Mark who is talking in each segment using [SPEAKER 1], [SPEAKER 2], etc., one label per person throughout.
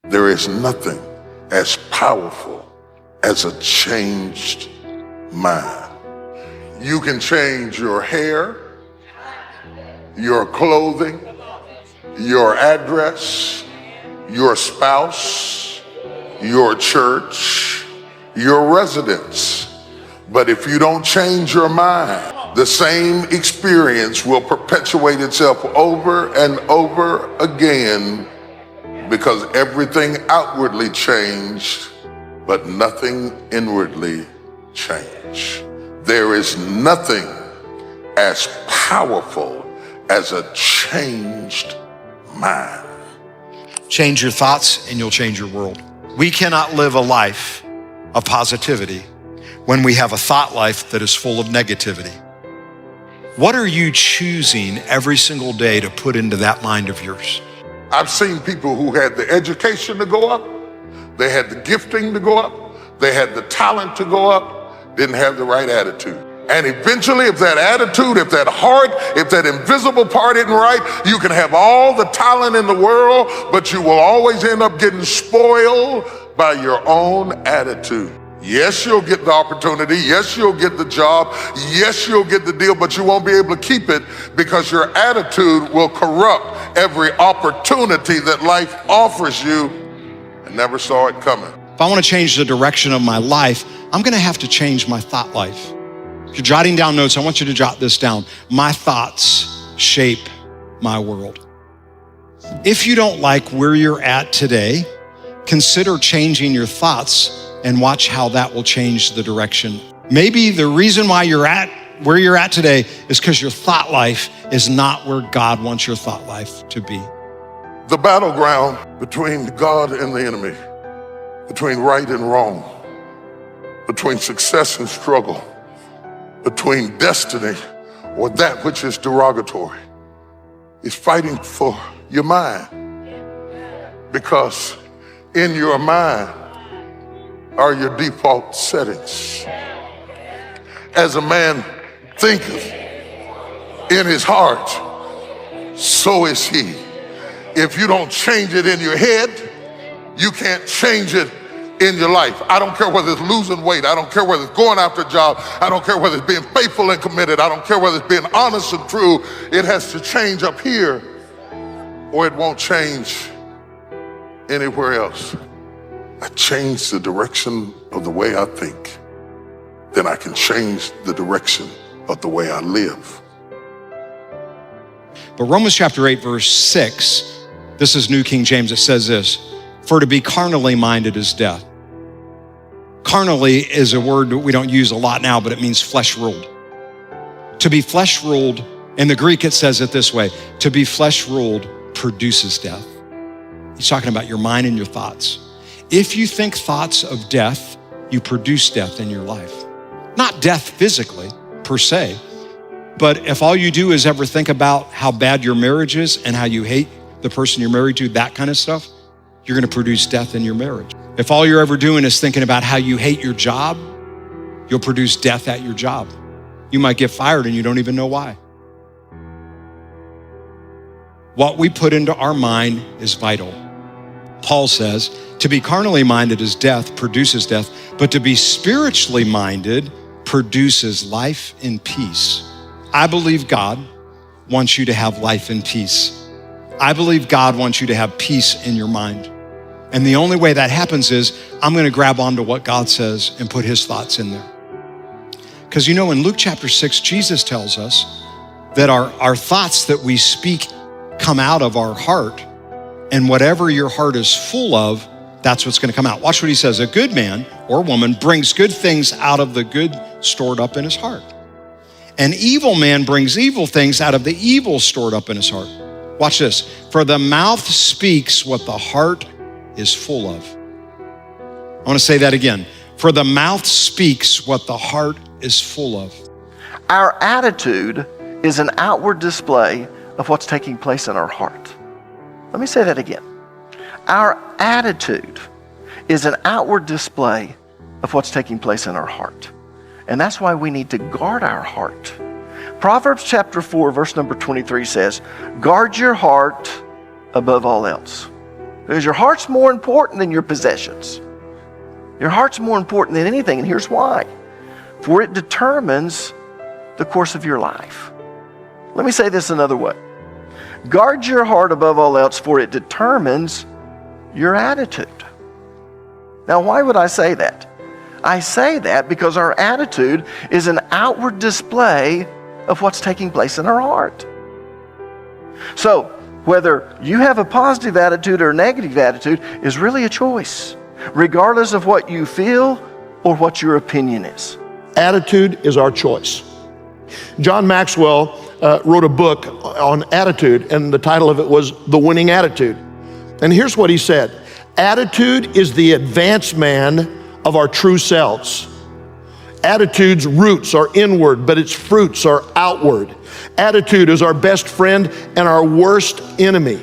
[SPEAKER 1] There is nothing as powerful as a changed mind. You can change your hair, your clothing, your address, your spouse, your church, your residence. But if you don't change your mind, the same experience will perpetuate itself over and over again, because everything outwardly changed, but nothing inwardly changed. There is nothing as powerful as a changed mind.
[SPEAKER 2] Change your thoughts and you'll change your world. We cannot live a life of positivity when we have a thought life that is full of negativity. What are you choosing every single day to put into that mind of yours?
[SPEAKER 1] I've seen people who had the education to go up, they had the gifting to go up, they had the talent to go up, didn't have the right attitude. And eventually, if that attitude, if that heart, if that invisible part isn't right, you can have all the talent in the world, but you will always end up getting spoiled by your own attitude. Yes, you'll get the opportunity. Yes, you'll get the job. Yes, you'll get the deal, but you won't be able to keep it because your attitude will corrupt every opportunity that life offers you. I never saw it coming.
[SPEAKER 2] If I want to change the direction of my life, I'm going to have to change my thought life. If you're jotting down notes, I want you to jot this down. My thoughts shape my world. If you don't like where you're at today, consider changing your thoughts and watch how that will change the direction. Maybe the reason why you're at where you're at today is because your thought life is not where God wants your thought life to be.
[SPEAKER 1] The battleground between God and the enemy, between right and wrong, between success and struggle, between destiny or that which is derogatory, is fighting for your mind. Because in your mind are your default settings. As a man thinketh in his heart, so is he. If you don't change it in your head, you can't change it in your life. I don't care whether it's losing weight. I don't care whether it's going after a job. I don't care whether it's being faithful and committed. I don't care whether it's being honest and true. It has to change up here or it won't change anywhere else. I change the direction of the way I think, then I can change the direction of the way I live.
[SPEAKER 2] But Romans chapter 8, verse 6, this is New King James, it says this: for to be carnally minded is death. Carnally is a word that we don't use a lot now, but it means flesh ruled. To be flesh ruled, in the Greek it says it this way: to be flesh ruled produces death. He's talking about your mind and your thoughts. If you think thoughts of death, you produce death in your life. Not death physically, per se, but if all you do is ever think about how bad your marriage is and how you hate the person you're married to, that kind of stuff, you're gonna produce death in your marriage. If all you're ever doing is thinking about how you hate your job, you'll produce death at your job. You might get fired and you don't even know why. What we put into our mind is vital. Paul says, to be carnally minded is death, produces death, but to be spiritually minded produces life and peace. I believe God wants you to have life and peace. I believe God wants you to have peace in your mind. And the only way that happens is I'm gonna grab onto what God says and put his thoughts in there. Because in Luke chapter 6, Jesus tells us that our thoughts that we speak come out of our heart, and whatever your heart is full of, that's what's gonna come out. Watch what he says: a good man or woman brings good things out of the good stored up in his heart. An evil man brings evil things out of the evil stored up in his heart. Watch this: for the mouth speaks what the heart is full of. I wanna say that again. For the mouth speaks what the heart is full of.
[SPEAKER 3] Our attitude is an outward display of what's taking place in our heart. Let me say that again. Our attitude is an outward display of what's taking place in our heart. And that's why we need to guard our heart. Proverbs chapter 4, verse number 23 says, guard your heart above all else. Because your heart's more important than your possessions. Your heart's more important than anything, and here's why. For it determines the course of your life. Let me say this another way. Guard your heart above all else, for it determines your attitude. Now, why would I say that? I say that because our attitude is an outward display of what's taking place in our heart. So, whether you have a positive attitude or a negative attitude is really a choice, regardless of what you feel or what your opinion is.
[SPEAKER 4] Attitude is our choice. John Maxwell wrote a book on attitude, and the title of it was The Winning Attitude. And here's what he said. Attitude is the advanced man of our true selves. Attitude's roots are inward, but its fruits are outward. Attitude is our best friend and our worst enemy.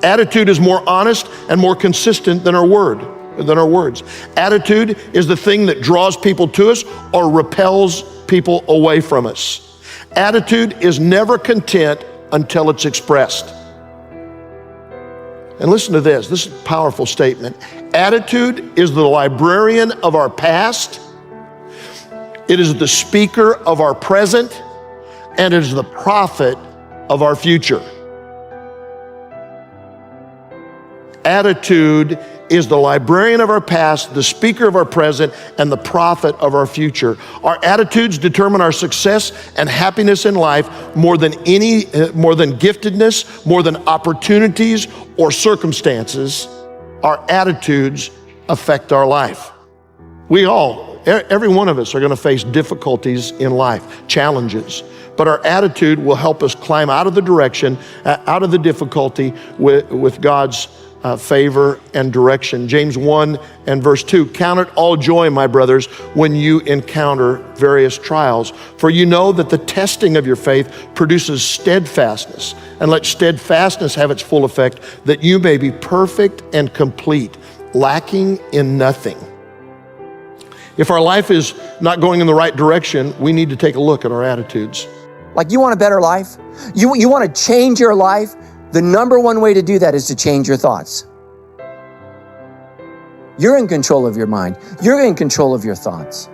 [SPEAKER 4] Attitude is more honest and more consistent than our words. Attitude is the thing that draws people to us or repels people away from us. Attitude is never content until it's expressed. And listen to this. This is a powerful statement. Attitude is the librarian of our past. It is the speaker of our present, and it is the prophet of our future. Attitude is the librarian of our past, the speaker of our present, and the prophet of our future. Our attitudes determine our success and happiness in life more than giftedness, more than opportunities or circumstances. Our attitudes affect our life. Every one of us are going to face difficulties in life, challenges. But our attitude will help us climb out of the direction, out of the difficulty with God's favor and direction. James 1 and verse 2, count it all joy, my brothers, when you encounter various trials. For you know that the testing of your faith produces steadfastness. And let steadfastness have its full effect, that you may be perfect and complete, lacking in nothing. If our life is not going in the right direction, we need to take a look at our attitudes.
[SPEAKER 5] Like, you want a better life? You want to change your life? The number one way to do that is to change your thoughts. You're in control of your mind. You're in control of your thoughts.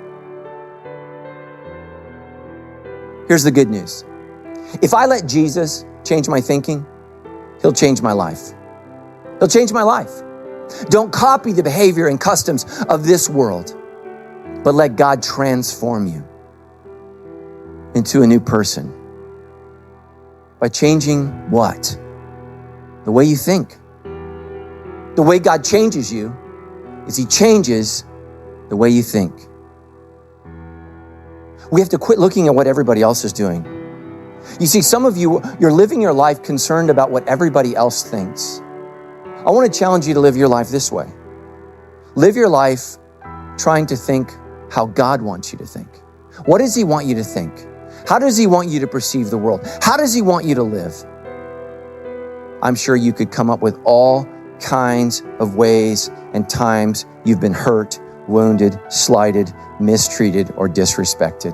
[SPEAKER 5] Here's the good news. If I let Jesus change my thinking, He'll change my life. He'll change my life. Don't copy the behavior and customs of this world, but let God transform you into a new person. By changing what? The way you think. The way God changes you is He changes the way you think. We have to quit looking at what everybody else is doing. You see, some of you, you're living your life concerned about what everybody else thinks. I want to challenge you to live your life this way. Live your life trying to think how God wants you to think. What does He want you to think? How does He want you to perceive the world? How does He want you to live? I'm sure you could come up with all kinds of ways and times you've been hurt, wounded, slighted, mistreated, or disrespected.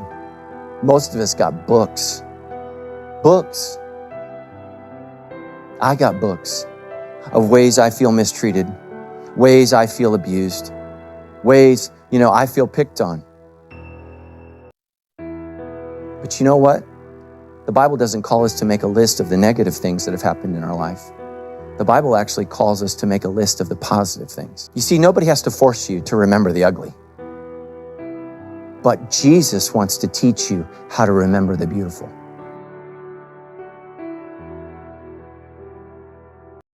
[SPEAKER 5] Most of us got books. Books. I got books of ways I feel mistreated, ways I feel abused, ways, I feel picked on. But you know what? The Bible doesn't call us to make a list of the negative things that have happened in our life. The Bible actually calls us to make a list of the positive things. You see, nobody has to force you to remember the ugly. But Jesus wants to teach you how to remember the beautiful.